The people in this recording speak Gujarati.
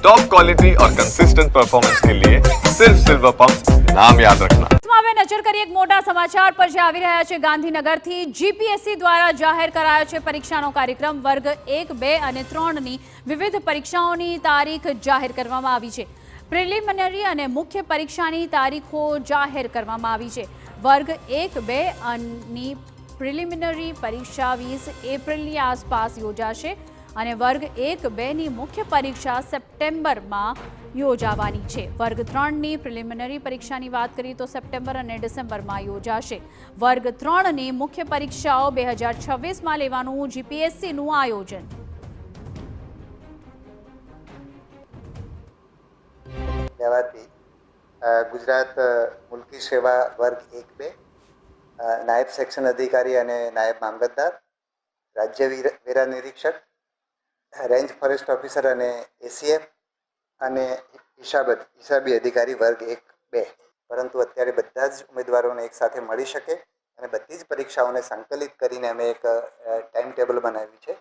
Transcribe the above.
टॉप क्वालिटी और कंसिस्टेंट परफॉर्मेंस के लिए सिर्फ सिल्वर पंप नाम याद रखना। હવે નજર કરીએ એક મોટા સમાચાર પર જે આવી રહ્યા છે ગાંધીનગરથી। જીપીએસસી દ્વારા જાહેર કરાયો છે પરીક્ષાનો કાર્યક્રમ। વર્ગ 1, 2 અને 3ની વિવિધ પરીક્ષાઓની તારીખ જાહેર કરવામાં આવી છે। પ્રિલિમિનરી અને મુખ્ય પરીક્ષાની તારીખો જાહેર કરવામાં આવી છે। વર્ગ 1, 2 ની પ્રિલિમિનરી પરીક્ષા 20 એપ્રિલની આસપાસ યોજાશે અને વર્ગ 1, 2ની મુખ્ય પરીક્ષા સપ્ટેમ્બરમાં યોજાવાની છે। વર્ગ 3ની પ્રિલિમિનરી પરીક્ષાની વાત કરીએ તો સપ્ટેમ્બર અને ડિસેમ્બરમાં યોજાશે। વર્ગ 3ની મુખ્ય પરીક્ષાઓ 2026માં લેવાનું જીપીએસસીનું આયોજન। ગુજરાત મુલ્કી સેવા વર્ગ 1-2 નાયબ સેક્શન અધિકારી અને નાયબ મામલતદાર, રાજ્ય વેરા નિરીક્ષક, રેન્જ ફોરેસ્ટ ઓફિસર અને એસીએફ અને હિસાબી અધિકારી વર્ગ 1-2। પરંતુ અત્યારે બધા જ ઉમેદવારોને એકસાથે મળી શકે અને બધી જ પરીક્ષાઓને સંકલિત કરીને અમે એક ટાઈમ ટેબલ બનાવ્યું છે।